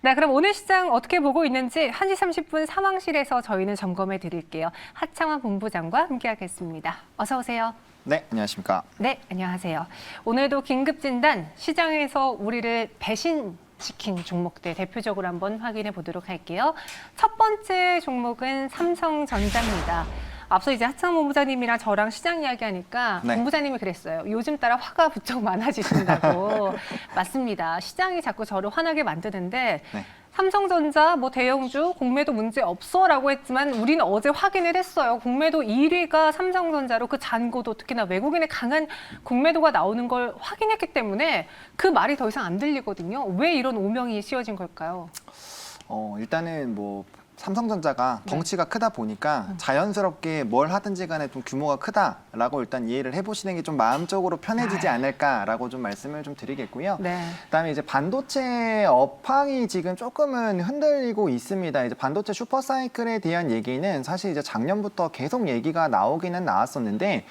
네, 그럼 오늘 시장 어떻게 보고 있는지 1시 30분 상황실에서 저희는 점검해 드릴게요. 하창환 본부장과 함께하겠습니다. 어서 오세요. 네, 안녕하십니까. 네, 안녕하세요. 오늘도 긴급 진단, 시장에서 우리를 배신시킨 종목들 대표적으로 한번 확인해 보도록 할게요. 첫 번째 종목은 삼성전자입니다. 앞서 이제 하창환 본부장님이랑 저랑 시장 이야기하니까 네. 본부장님이 그랬어요. 요즘 따라 화가 부쩍 많아지신다고. 맞습니다. 시장이 자꾸 저를 화나게 만드는데 네. 삼성전자, 대형주, 공매도 문제 없어라고 했지만 우리는 어제 확인을 했어요. 공매도 1위가 삼성전자로 그 잔고도 특히나 외국인의 강한 공매도가 나오는 걸 확인했기 때문에 그 말이 더 이상 안 들리거든요. 왜 이런 오명이 씌워진 걸까요? 일단은 삼성전자가 덩치가 크다 보니까 자연스럽게 뭘 하든지 간에 좀 규모가 크다라고 일단 이해를 해보시는 게 좀 마음적으로 편해지지 않을까라고 좀 말씀을 좀 드리겠고요. 네. 그다음에 이제 반도체 업황이 지금 조금은 흔들리고 있습니다. 이제 반도체 슈퍼사이클에 대한 얘기는 사실 이제 작년부터 계속 얘기가 나오기는 나왔었는데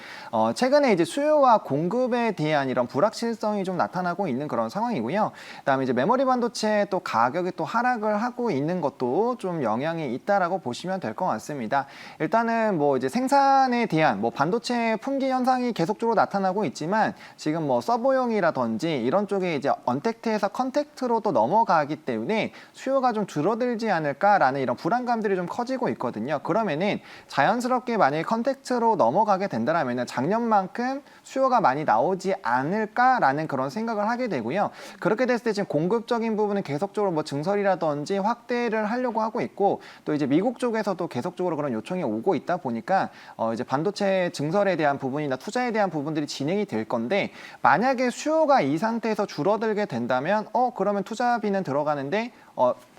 최근에 이제 수요와 공급에 대한 이런 불확실성이 좀 나타나고 있는 그런 상황이고요. 그다음에 이제 메모리 반도체 또 가격이 또 하락을 하고 있는 것도 좀 영향이 있다라고 보시면 될 것 같습니다. 일단은 이제 생산에 대한 반도체 품귀 현상이 계속적으로 나타나고 있지만 지금 서버용이라든지 이런 쪽에 이제 언택트에서 컨택트로 또 넘어가기 때문에 수요가 좀 줄어들지 않을까라는 이런 불안감들이 좀 커지고 있거든요. 그러면은 자연스럽게 만약에 컨택트로 넘어가게 된다면은 작년만큼 수요가 많이 나오지 않을까라는 그런 생각을 하게 되고요. 그렇게 됐을 때 지금 공급적인 부분은 계속적으로 증설이라든지 확대를 하려고 하고 있고 또 이제 미국 쪽에서도 계속적으로 그런 요청이 오고 있다 보니까 이제 반도체 증설에 대한 부분이나 투자에 대한 부분들이 진행이 될 건데 만약에 수요가 이 상태에서 줄어들게 된다면 그러면 투자비는 들어가는데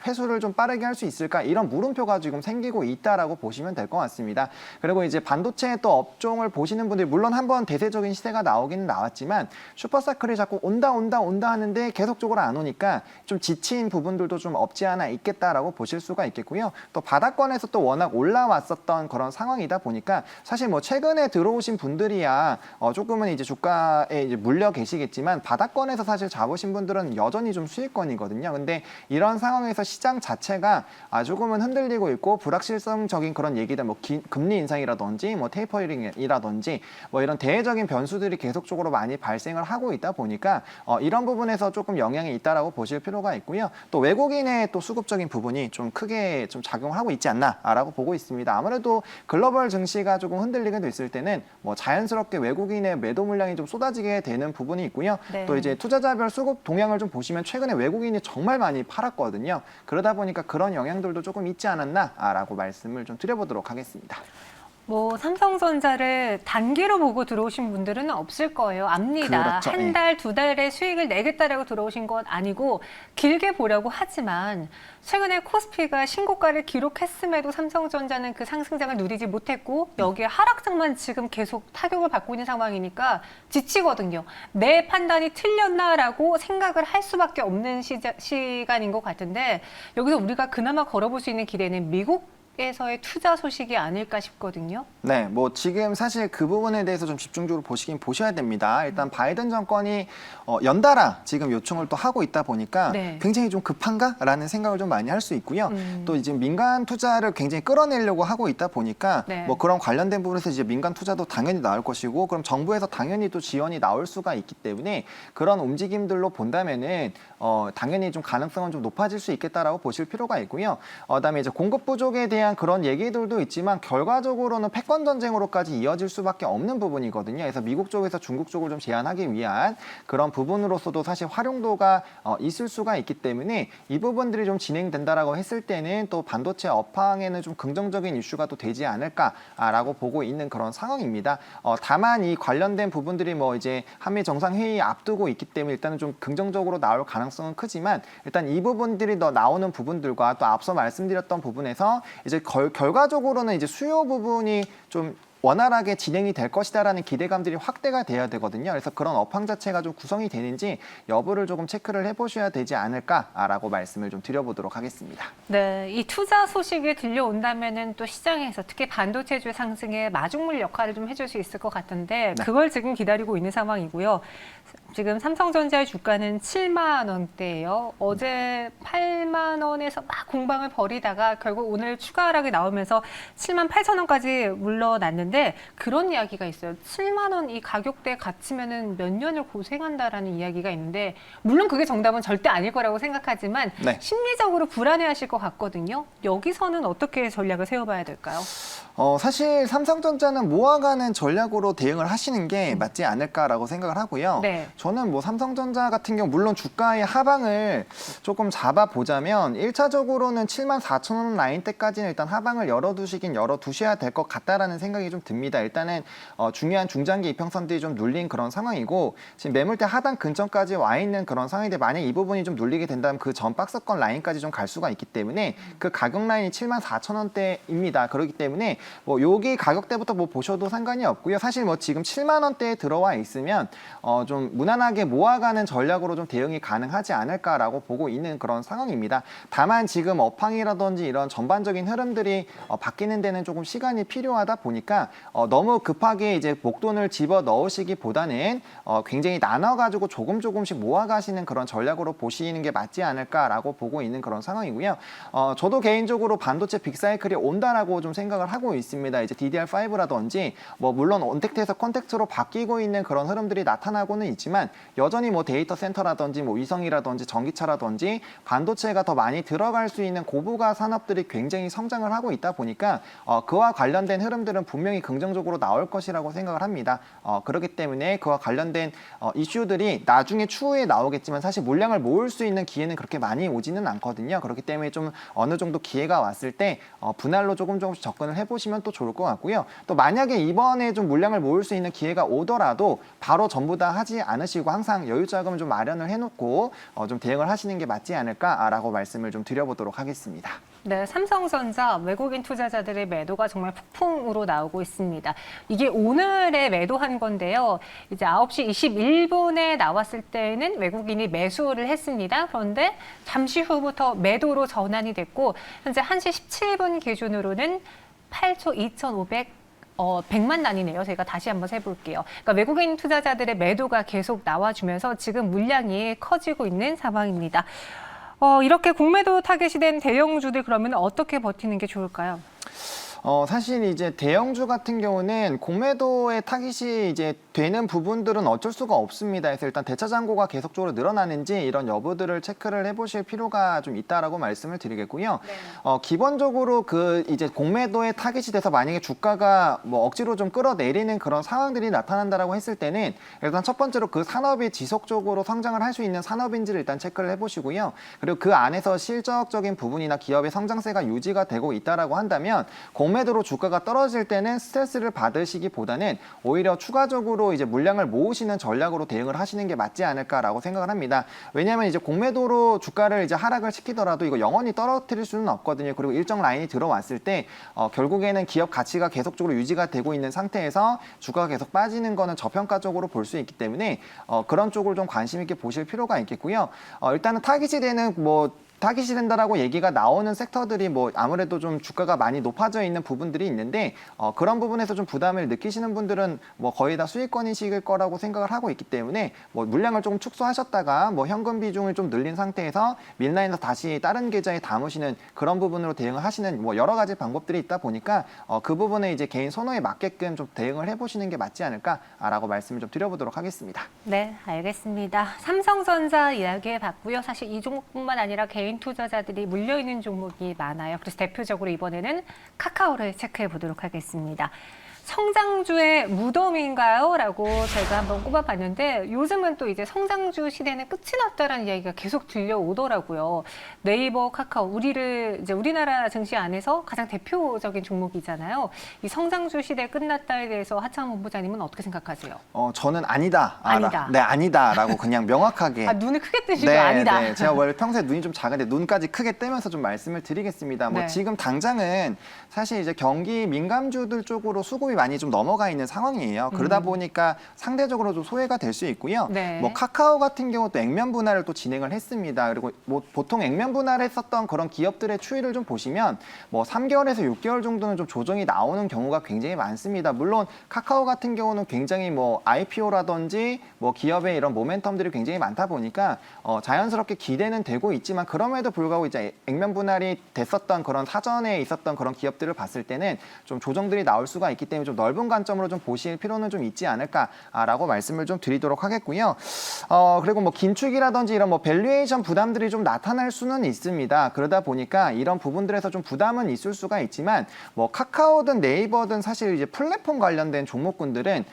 회수를 좀 빠르게 할 수 있을까? 이런 물음표가 지금 생기고 있다라고 보시면 될 것 같습니다. 그리고 이제 반도체 또 업종을 보시는 분들이 물론 한번 대세적인 시세가 나오기는 나왔지만 슈퍼사이클이 자꾸 온다 하는데 계속적으로 안 오니까 좀 지친 부분들도 좀 없지 않아 있겠다라고 보실 수가 있겠고요. 또 바닥권에서 또 워낙 올라왔었던 그런 상황이다 보니까 사실 최근에 들어오신 분들이야 조금은 이제 주가에 이제 물려 계시겠지만 바닥권에서 사실 잡으신 분들은 여전히 좀 수익권이거든요. 근데 이런 상황에서 시장 자체가 조금은 흔들리고 있고 불확실성적인 그런 얘기들 금리 인상이라든지 테이퍼링이라든지 이런 대외적인 변수들이 계속적으로 많이 발생을 하고 있다 보니까 이런 부분에서 조금 영향이 있다라고 보실 필요가 있고요. 또 외국인의 또 수급적인 부분이 좀 크게 좀 작용을 하고 있지 않나라고 보고 있습니다. 아무래도 글로벌 증시가 조금 흔들리게 됐을 때는 자연스럽게 외국인의 매도 물량이 좀 쏟아지게 되는 부분이 있고요. 네. 또 이제 투자자별 수급 동향을 좀 보시면 최근에 외국인이 정말 많이 팔았거든요. 그러다 보니까 그런 영향들도 조금 있지 않았나라고 말씀을 좀 드려보도록 하겠습니다. 삼성전자를 단기로 보고 들어오신 분들은 없을 거예요. 압니다. 그렇죠. 한 달, 두 달의 수익을 내겠다라고 들어오신 건 아니고 길게 보려고 하지만 최근에 코스피가 신고가를 기록했음에도 삼성전자는 그 상승장을 누리지 못했고 여기에 하락장만 지금 계속 타격을 받고 있는 상황이니까 지치거든요. 내 판단이 틀렸나라고 생각을 할 수밖에 없는 시간인 것 같은데 여기서 우리가 그나마 걸어볼 수 있는 길에는 미국에서의 투자 소식이 아닐까 싶거든요. 네, 지금 사실 그 부분에 대해서 좀 집중적으로 보셔야 됩니다. 일단 바이든 정권이 연달아 지금 요청을 또 하고 있다 보니까 네. 굉장히 좀 급한가라는 생각을 좀 많이 할 수 있고요. 또 이제 민간 투자를 굉장히 끌어내려고 하고 있다 보니까 네. 그런 관련된 부분에서 이제 민간 투자도 당연히 나올 것이고 그럼 정부에서 당연히 또 지원이 나올 수가 있기 때문에 그런 움직임들로 본다면은 당연히 좀 가능성은 좀 높아질 수 있겠다라고 보실 필요가 있고요. 그다음에 이제 공급 부족에 대한 그런 얘기들도 있지만 결과적으로는 패권 전쟁으로까지 이어질 수밖에 없는 부분이거든요. 그래서 미국 쪽에서 중국 쪽을 좀 제한하기 위한 그런 부분으로서도 사실 활용도가 있을 수가 있기 때문에 이 부분들이 좀 진행된다라고 했을 때는 또 반도체 업황에는 좀 긍정적인 이슈가 또 되지 않을까라고 보고 있는 그런 상황입니다. 다만 이 관련된 부분들이 이제 한미 정상회의 앞두고 있기 때문에 일단은 좀 긍정적으로 나올 가능성은 크지만 일단 이 부분들이 더 나오는 부분들과 또 앞서 말씀드렸던 부분에서 이제 결과적으로는 이제 수요 부분이 좀 원활하게 진행이 될 것이다라는 기대감들이 확대가 돼야 되거든요. 그래서 그런 업황 자체가 좀 구성이 되는지 여부를 조금 체크를 해보셔야 되지 않을까라고 말씀을 좀 드려보도록 하겠습니다. 네, 이 투자 소식이 들려온다면은 또 시장에서 특히 반도체주 상승에 마중물 역할을 좀 해줄 수 있을 것 같은데 네. 그걸 지금 기다리고 있는 상황이고요. 지금 삼성전자의 주가는 7만 원대예요. 어제 8만 원에서 막 공방을 벌이다가 결국 오늘 추가 하락이 나오면서 7만 8천 원까지 물러났는데 그런 이야기가 있어요. 7만 원 이 가격대에 갇히면은 몇 년을 고생한다라는 이야기가 있는데 물론 그게 정답은 절대 아닐 거라고 생각하지만 네. 심리적으로 불안해하실 것 같거든요. 여기서는 어떻게 전략을 세워봐야 될까요? 사실 삼성전자는 모아가는 전략으로 대응을 하시는 게 맞지 않을까라고 생각을 하고요. 네. 저는 뭐 삼성전자 같은 경우 물론 주가의 하방을 조금 잡아보자면 1차적으로는 7만 4천 원 라인대까지는 일단 하방을 열어두셔야 될 것 같다라는 생각이 좀 듭니다. 일단은 중요한 중장기 이평선들이 좀 눌린 그런 상황이고 지금 매물대 하단 근처까지 와 있는 그런 상황인데 만약 이 부분이 좀 눌리게 된다면 그 전 박스권 라인까지 좀 갈 수가 있기 때문에 그 가격 라인이 7만 4천 원대입니다. 그렇기 때문에 뭐 여기 가격대부터 뭐 보셔도 상관이 없고요. 사실 뭐 지금 7만 원대에 들어와 있으면 좀 무난하게 모아가는 전략으로 좀 대응이 가능하지 않을까라고 보고 있는 그런 상황입니다. 다만 지금 업황이라든지 이런 전반적인 흐름들이 바뀌는 데는 조금 시간이 필요하다 보니까 너무 급하게 이제 목돈을 집어 넣으시기보다는 굉장히 나눠가지고 조금씩 모아가시는 그런 전략으로 보시는 게 맞지 않을까라고 보고 있는 그런 상황이고요. 저도 개인적으로 반도체 빅사이클이 온다라고 좀 생각을 하고 있습니다. 이제 DDR5라든지 뭐 물론 언택트에서 컨택트로 바뀌고 있는 그런 흐름들이 나타나고는 있지만 여전히 뭐 데이터 센터라든지 뭐 위성이라든지 전기차라든지 반도체가 더 많이 들어갈 수 있는 고부가 산업들이 굉장히 성장을 하고 있다 보니까 그와 관련된 흐름들은 분명히 긍정적으로 나올 것이라고 생각을 합니다. 그렇기 때문에 그와 관련된 이슈들이 나중에 추후에 나오겠지만 사실 물량을 모을 수 있는 기회는 그렇게 많이 오지는 않거든요. 그렇기 때문에 좀 어느 정도 기회가 왔을 때 분할로 조금씩 접근을 해보시면 또 좋을 것 같고요. 또 만약에 이번에 좀 물량을 모을 수 있는 기회가 오더라도 바로 전부 다 하지 않으시고 항상 여유 자금을 좀 마련을 해놓고 좀 대응을 하시는 게 맞지 않을까라고 말씀을 좀 드려보도록 하겠습니다. 네, 삼성전자 외국인 투자자들의 매도가 정말 폭풍으로 나오고 있습니다. 이게 오늘에 매도한 건데요. 이제 9시 21분에 나왔을 때는 외국인이 매수를 했습니다. 그런데 잠시 후부터 매도로 전환이 됐고 현재 1시 17분 기준으로는 8초 2,500 100만 단위네요. 제가 다시 한번 세볼게요. 그러니까 외국인 투자자들의 매도가 계속 나와주면서 지금 물량이 커지고 있는 상황입니다. 이렇게 공매도 타겟이 된 대형주들 그러면 어떻게 버티는 게 좋을까요? 사실 이제 대형주 같은 경우는 공매도의 타깃이 이제 되는 부분들은 어쩔 수가 없습니다. 그래서 일단 대차 잔고가 계속적으로 늘어나는지 이런 여부들을 체크를 해보실 필요가 좀 있다라고 말씀을 드리겠고요. 네. 기본적으로 그 이제 공매도의 타깃이 돼서 만약에 주가가 뭐 억지로 좀 끌어내리는 그런 상황들이 나타난다라고 했을 때는 일단 첫 번째로 그 산업이 지속적으로 성장을 할 수 있는 산업인지를 일단 체크를 해보시고요. 그리고 그 안에서 실적적인 부분이나 기업의 성장세가 유지가 되고 있다라고 한다면 공매도로 주가가 떨어질 때는 스트레스를 받으시기보다는 오히려 추가적으로 이제 물량을 모으시는 전략으로 대응을 하시는 게 맞지 않을까라고 생각을 합니다. 왜냐하면 이제 공매도로 주가를 이제 하락을 시키더라도 이거 영원히 떨어뜨릴 수는 없거든요. 그리고 일정 라인이 들어왔을 때 결국에는 기업 가치가 계속적으로 유지가 되고 있는 상태에서 주가가 계속 빠지는 거는 저평가적으로 볼 수 있기 때문에 그런 쪽을 좀 관심 있게 보실 필요가 있겠고요. 일단은 타깃이 되는 타깃이 된다라고 얘기가 나오는 섹터들이 뭐 아무래도 좀 주가가 많이 높아져 있는 부분들이 있는데 그런 부분에서 좀 부담을 느끼시는 분들은 뭐 거의 다 수익권이실 거라고 생각을 하고 있기 때문에 뭐 물량을 조금 축소하셨다가 뭐 현금 비중을 좀 늘린 상태에서 밀라인에서 다시 다른 계좌에 담으시는 그런 부분으로 대응을 하시는 뭐 여러 가지 방법들이 있다 보니까 그 부분에 이제 개인 선호에 맞게끔 좀 대응을 해보시는 게 맞지 않을까라고 말씀을 좀 드려보도록 하겠습니다. 네, 알겠습니다. 삼성전자 이야기해봤고요. 사실 이 종목뿐만 아니라 개인 투자자들이 물려있는 종목이 많아요. 그래서 대표적으로 이번에는 카카오를 체크해 보도록 하겠습니다. 성장주의 무덤인가요? 라고 제가 한번 꼽아봤는데 요즘은 또 이제 성장주 시대는 끝이 났다라는 이야기가 계속 들려오더라고요. 네이버, 카카오, 우리나라 증시 안에서 가장 대표적인 종목이잖아요. 이 성장주 시대 끝났다에 대해서 하창 본부장님은 어떻게 생각하세요? 저는 아니다. 아니다. 네, 아니다라고 그냥 명확하게. 눈을 크게 뜨시고 네, 아니다. 네. 제가 원래 평소에 눈이 좀 작은데 눈까지 크게 뜨면서 좀 말씀을 드리겠습니다. 뭐 네. 지금 당장은 사실 이제 경기 민감주들 쪽으로 수급이 많이 좀 넘어가 있는 상황이에요. 그러다 보니까 상대적으로 좀 소외가 될 수 있고요. 네. 뭐 카카오 같은 경우도 액면 분할을 또 진행을 했습니다. 그리고 뭐 보통 액면 분할했었던 그런 기업들의 추이를 좀 보시면 뭐 3개월에서 6개월 정도는 좀 조정이 나오는 경우가 굉장히 많습니다. 물론 카카오 같은 경우는 굉장히 뭐 IPO라든지 뭐 기업의 이런 모멘텀들이 굉장히 많다 보니까 자연스럽게 기대는 되고 있지만 그럼에도 불구하고 이제 액면 분할이 됐었던 그런 사전에 있었던 그런 기업들을 봤을 때는 좀 조정들이 나올 수가 있기 때문에 좀 넓은 관점으로 좀 보실 필요는 좀 있지 않을까라고 말씀을 좀 드리도록 하겠고요. 그리고 뭐 긴축이라든지 이런 뭐 밸류에이션 부담들이 좀 나타날 수는 있습니다. 그러다 보니까 이런 부분들에서 좀 부담은 있을 수가 있지만 뭐 카카오든 네이버든 사실 이제 플랫폼 관련된 종목군들은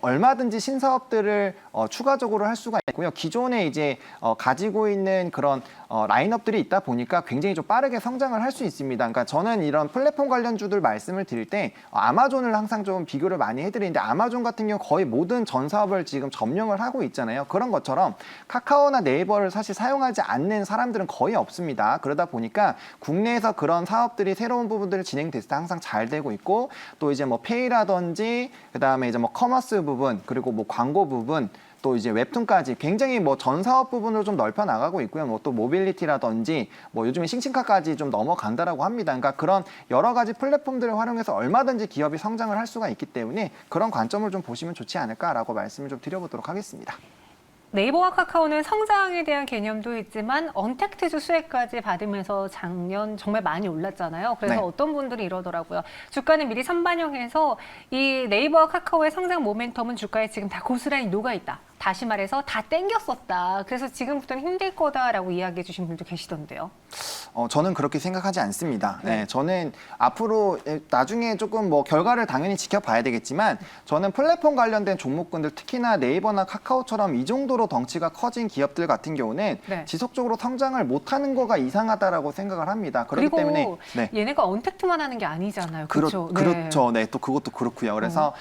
얼마든지 신사업들을 추가적으로 할 수가 있고요. 기존에 이제 가지고 있는 그런 라인업들이 있다 보니까 굉장히 좀 빠르게 성장을 할 수 있습니다. 그러니까 저는 이런 플랫폼 관련주들 말씀을 드릴 때 아마존을 항상 좀 비교를 많이 해드리는데 아마존 같은 경우 거의 모든 전 사업을 지금 점령을 하고 있잖아요. 그런 것처럼 카카오나 네이버를 사실 사용하지 않는 사람들은 거의 없습니다. 그러다 보니까 국내에서 그런 사업들이 새로운 부분들이 진행됐을 때 항상 잘 되고 있고 또 이제 뭐 페이라든지 그다음에 이제 뭐 커머스 부분 그리고 뭐 광고 부분 또 이제 웹툰까지 굉장히 뭐 전 사업 부분으로 좀 넓혀 나가고 있고요. 뭐 또 모빌리티라든지 뭐 요즘에 싱싱카까지 좀 넘어간다라고 합니다. 그러니까 그런 여러 가지 플랫폼들을 활용해서 얼마든지 기업이 성장을 할 수가 있기 때문에 그런 관점을 좀 보시면 좋지 않을까라고 말씀을 좀 드려보도록 하겠습니다. 네이버와 카카오는 성장에 대한 개념도 있지만 언택트주 수혜까지 받으면서 작년 정말 많이 올랐잖아요. 그래서 네. 어떤 분들이 이러더라고요. 주가는 미리 선반영해서 이 네이버와 카카오의 성장 모멘텀은 주가에 지금 다 고스란히 녹아있다. 다시 말해서 다 땡겼었다. 그래서 지금부터는 힘들 거다라고 이야기해 주신 분도 계시던데요. 저는 그렇게 생각하지 않습니다. 네, 저는 앞으로 나중에 조금 뭐 결과를 당연히 지켜봐야 되겠지만 저는 플랫폼 관련된 종목군들 특히나 네이버나 카카오처럼 이 정도로 덩치가 커진 기업들 같은 경우는 네. 지속적으로 성장을 못하는 거가 이상하다라고 생각을 합니다. 그렇기 그리고 때문에 네. 얘네가 언택트만 하는 게 아니잖아요. 그렇죠? 그렇죠. 네, 또 그것도 그렇고요. 그래서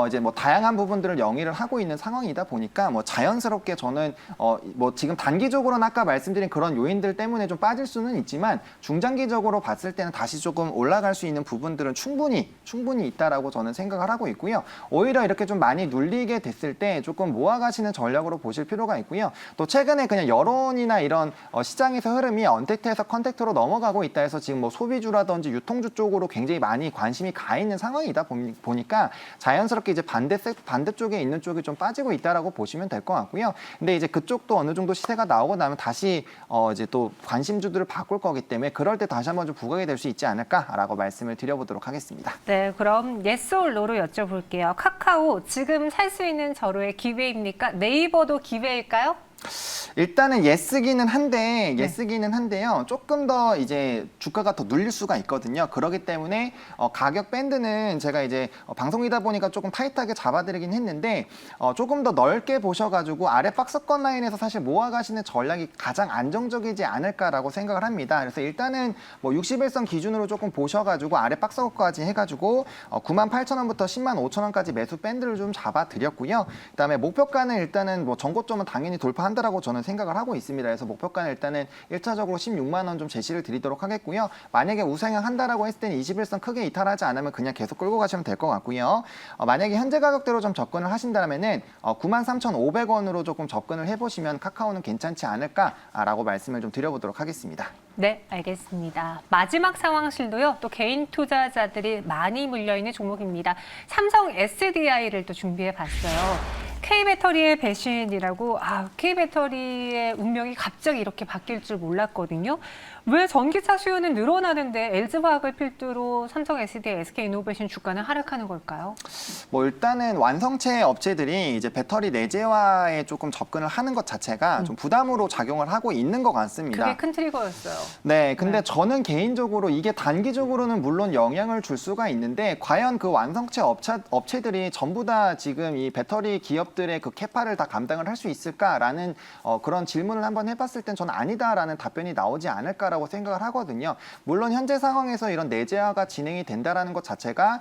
이제 뭐 다양한 부분들을 영위를 하고 있는 상황이다 보니까 뭐 자연스럽게 저는 뭐 지금 단기적으로는 아까 말씀드린 그런 요인들 때문에 좀 빠질 수는 있지만 중장기적으로 봤을 때는 다시 조금 올라갈 수 있는 부분들은 충분히 있다라고 저는 생각을 하고 있고요. 오히려 이렇게 좀 많이 눌리게 됐을 때 조금 모아가시는 전략으로 보실 필요가 있고요. 또 최근에 그냥 여론이나 이런 시장에서 흐름이 언택트에서 컨택트로 넘어가고 있다 해서 지금 뭐 소비주라든지 유통주 쪽으로 굉장히 많이 관심이 가 있는 상황이다 보니까 자연스럽게 이제 반대쪽에 있는 쪽이 좀 빠지고 있다라고 보시면 될 것 같고요. 근데 이제 그쪽도 어느 정도 시세가 나오고 나면 다시 이제 또 관심주들을 바꿀 거기 때문에 그럴 때 다시 한번 좀 부각이 될 수 있지 않을까라고 말씀을 드려보도록 하겠습니다. 네, 그럼 yes or no로 여쭤볼게요. 카카오 지금 살 수 있는 절호의 기회입니까? 네이버도 기회일까요? 일단은 예스기는 한데요. 조금 더 이제 주가가 더 눌릴 수가 있거든요. 그렇기 때문에 가격 밴드는 제가 이제 방송이다 보니까 조금 타이트하게 잡아드리긴 했는데 조금 더 넓게 보셔가지고 아래 박스권 라인에서 사실 모아가시는 전략이 가장 안정적이지 않을까라고 생각을 합니다. 그래서 일단은 뭐 61선 기준으로 조금 보셔가지고 아래 박스권까지 해가지고 98,000원부터 105,000원까지 매수 밴드를 좀 잡아드렸고요. 그다음에 목표가는 일단은 뭐 전고점은 당연히 돌파한다라고 저는 생각을 하고 있습니다. 그래서 목표가는 일단은 1차적으로 16만 원 좀 제시를 드리도록 하겠고요. 만약에 우상향 한다라고 했을 때는 21선 크게 이탈하지 않으면 그냥 계속 끌고 가시면 될 것 같고요. 만약에 현재 가격대로 좀 접근을 하신다면은 93,500원으로 조금 접근을 해보시면 카카오는 괜찮지 않을까라고 말씀을 좀 드려보도록 하겠습니다. 네, 알겠습니다. 마지막 상황실도요. 또 개인 투자자들이 많이 물려있는 종목입니다. 삼성 SDI를 또 준비해봤어요. K배터리의 배신이라고 K배터리의 운명이 갑자기 이렇게 바뀔 줄 몰랐거든요. 왜 전기차 수요는 늘어나는데 LG화학을 필두로 삼성 SDI, SK이노베이션 주가는 하락하는 걸까요? 뭐 일단은 완성체 업체들이 이제 배터리 내재화에 조금 접근을 하는 것 자체가 좀 부담으로 작용을 하고 있는 것 같습니다. 그게 큰 트리거였어요. 네, 근데 네. 저는 개인적으로 이게 단기적으로는 물론 영향을 줄 수가 있는데 과연 그 완성체 업체들이 전부 다 지금 이 배터리 기업 기업들의 그 캐파를 다 감당을 할 수 있을까라는 그런 질문을 한번 해봤을 땐 저는 아니다라는 답변이 나오지 않을까라고 생각을 하거든요. 물론 현재 상황에서 이런 내재화가 진행이 된다라는 것 자체가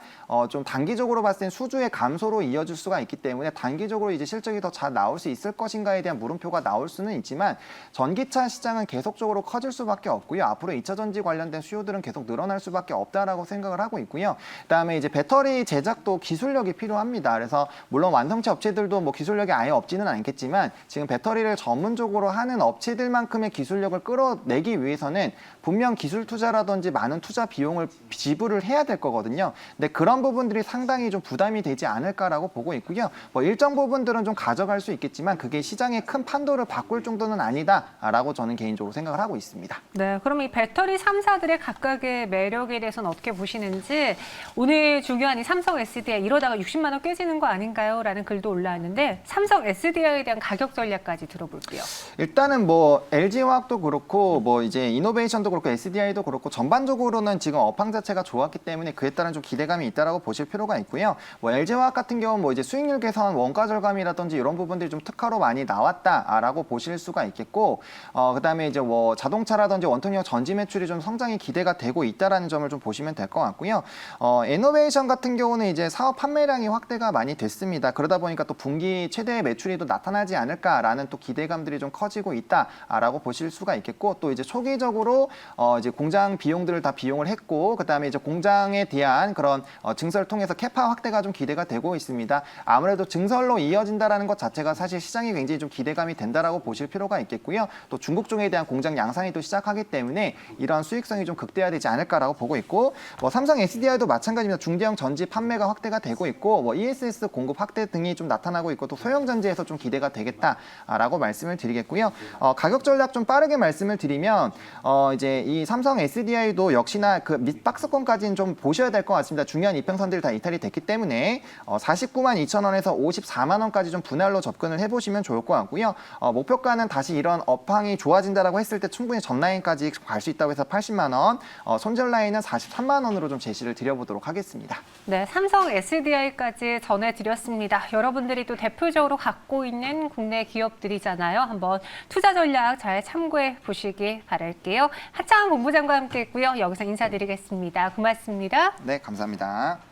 좀 단기적으로 봤을 땐 수주의 감소로 이어질 수가 있기 때문에 단기적으로 이제 실적이 더 잘 나올 수 있을 것인가에 대한 물음표가 나올 수는 있지만 전기차 시장은 계속적으로 커질 수밖에 없고요. 앞으로 2차 전지 관련된 수요들은 계속 늘어날 수밖에 없다라고 생각을 하고 있고요. 그다음에 이제 배터리 제작도 기술력이 필요합니다. 그래서 물론 완성체 업체들도 뭐 기술력이 아예 없지는 않겠지만 지금 배터리를 전문적으로 하는 업체들만큼의 기술력을 끌어내기 위해서는 분명 기술 투자라든지 많은 투자 비용을 지불을 해야 될 거거든요. 근데 그런 부분들이 상당히 좀 부담이 되지 않을까라고 보고 있고요. 뭐 일정 부분들은 좀 가져갈 수 있겠지만 그게 시장의 큰 판도를 바꿀 정도는 아니다라고 저는 개인적으로 생각을 하고 있습니다. 네, 그럼 이 배터리 3사들의 각각의 매력에 대해서는 어떻게 보시는지 오늘 중요한 이 삼성 SDI 이러다가 60만 원 깨지는 거 아닌가요? 라는 글도 올라왔는데 삼성 SDI에 대한 가격 전략까지 들어볼게요. 일단은 뭐 LG화학도 그렇고 뭐 이제 이노베이션도 그렇고 SDI도 그렇고 전반적으로는 지금 업황 자체가 좋았기 때문에 그에 따른 좀 기대감이 있다라고 보실 필요가 있고요. 뭐 LG화학 같은 경우는 뭐 이제 수익률 개선, 원가 절감이라든지 이런 부분들이 좀 특화로 많이 나왔다라고 보실 수가 있겠고, 그다음에 이제 뭐 자동차라든지 원통형 전지 매출이 좀 성장이 기대가 되고 있다라는 점을 좀 보시면 될 것 같고요. 이노베이션 같은 경우는 이제 사업 판매량이 확대가 많이 됐습니다. 그러다 보니까 또 분기 최대 매출이 또 나타나지 않을까라는 또 기대감들이 좀 커지고 있다라고 보실 수가 있겠고, 또 이제 초기적으로 이제 공장 비용들을 다 비용을 했고, 그다음에 이제 공장에 대한 그런 증설을 통해서 캐파 확대가 좀 기대가 되고 있습니다. 아무래도 증설로 이어진다라는 것 자체가 사실 시장이 굉장히 좀 기대감이 된다라고 보실 필요가 있겠고요. 또 중국 쪽에 대한 공장 양산이 또 시작하기 때문에 이러한 수익성이 좀 극대화되지 않을까라고 보고 있고, 뭐 삼성 SDI도 마찬가지입니다. 중대형 전지 판매가 확대가 되고 있고, 뭐 ESS 공급 확대 등이 좀 나타나고 있고, 또 소형 전지에서 좀 기대가 되겠다라고 말씀을 드리겠고요. 가격 전략 좀 빠르게 말씀을 드리면 이제 이 삼성 SDI도 역시나 그 밑박스권까지는 좀 보셔야 될 것 같습니다. 중요한 이평선들이 다 이탈이 됐기 때문에 49만 2천 원에서 54만 원까지 좀 분할로 접근을 해보시면 좋을 것 같고요. 목표가는 다시 이런 업황이 좋아진다라고 했을 때 충분히 전 라인까지 갈 수 있다고 해서 80만 원, 손절 라인은 43만 원으로 좀 제시를 드려보도록 하겠습니다. 네, 삼성 SDI까지 전해드렸습니다. 여러분들이 또 대표적으로 갖고 있는 국내 기업들이잖아요. 한번 투자 전략 잘 참고해 보시기 바랄게요. 하창한 본부장과 함께했고요. 여기서 인사드리겠습니다. 고맙습니다. 네, 감사합니다.